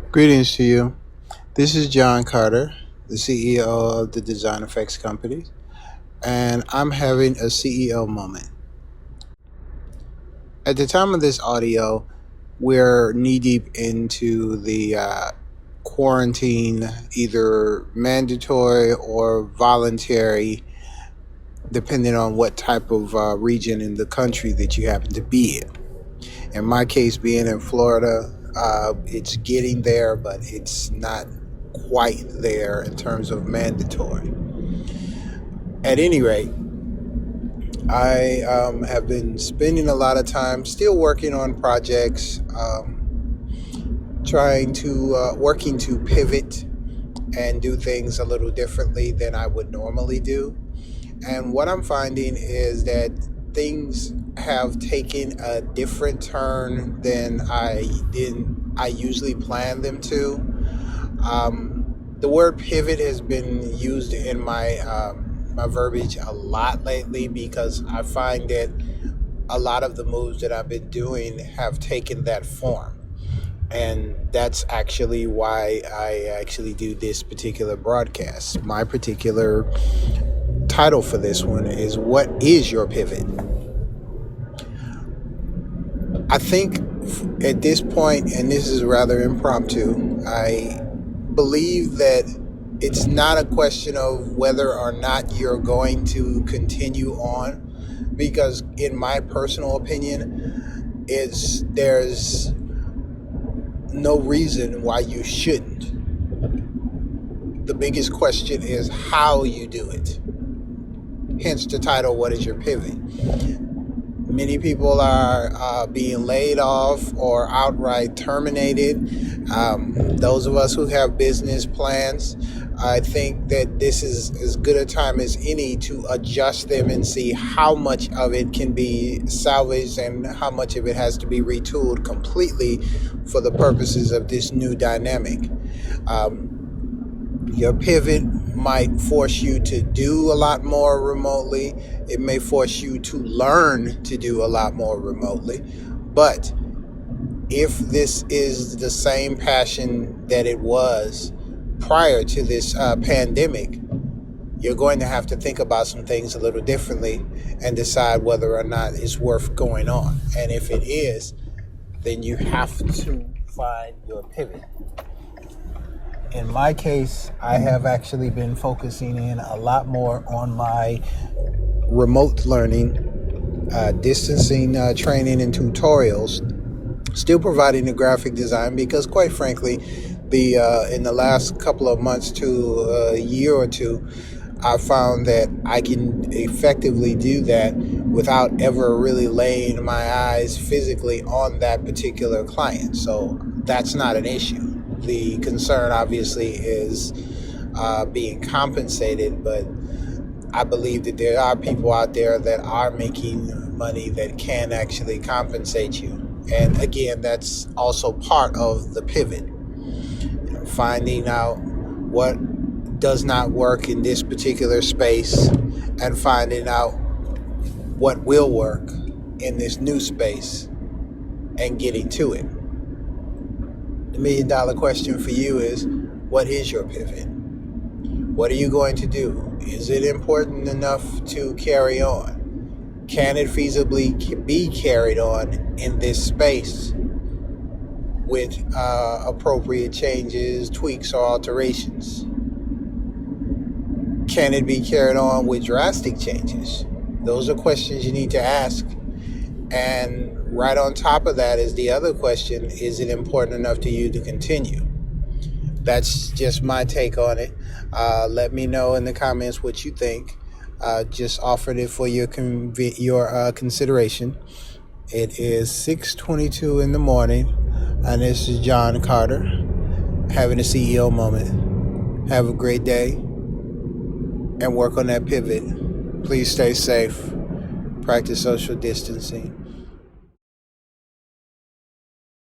Greetings to you. This is John Carter, the CEO of the Design Effects Company, and I'm having a CEO moment. At the time of this audio, we're knee deep into the quarantine, either mandatory or voluntary, depending on what type of region in the country that you happen to be in. In my case, being in Florida, it's getting there, but it's not quite there in terms of mandatory. At any rate, I have been spending a lot of time still working on projects, working to pivot and do things a little differently than I would normally do. And what I'm finding is that things have taken a different turn than I usually plan them to. The word pivot has been used in my verbiage a lot lately because I find that a lot of the moves that I've been doing have taken that form. And that's actually why I actually do this particular broadcast. My particular title for this one is What is Your Pivot? I think at this point, and this is rather impromptu, I believe that it's not a question of whether or not you're going to continue on, because in my personal opinion, there's no reason why you shouldn't. The biggest question is how you do it. Hence the title, What is Your Pivot? Many people are being laid off or outright terminated. Those of us who have business plans, I think that this is as good a time as any to adjust them and see how much of it can be salvaged and how much of it has to be retooled completely for the purposes of this new dynamic. Your pivot might force you to do a lot more remotely. It may force you to learn to do a lot more remotely. But if this is the same passion that it was prior to this pandemic, you're going to have to think about some things a little differently and decide whether or not it's worth going on. And if it is, then you have to find your pivot. In my case, I have actually been focusing in a lot more on my remote learning, distancing training and tutorials, still providing the graphic design because, quite frankly, in the last couple of months to a year or two, I found that I can effectively do that without ever really laying my eyes physically on that particular client. So that's not an issue. The concern obviously is being compensated, but I believe that there are people out there that are making money that can actually compensate you. And again, that's also part of the pivot. Finding out what does not work in this particular space and finding out what will work in this new space and getting to it. The $1 million question for you is, what is your pivot? What are you going to do? Is it important enough to carry on? Can it feasibly be carried on in this space with appropriate changes, tweaks, or alterations? Can it be carried on with drastic changes? Those are questions you need to ask. And right on top of that is the other question, is it important enough to you to continue? That's just my take on it. Let me know in the comments what you think. Just offered it for your consideration. It is 6:22 in the morning, and this is John Carter having a CEO moment. Have a great day and work on that pivot. Please stay safe. Practice social distancing.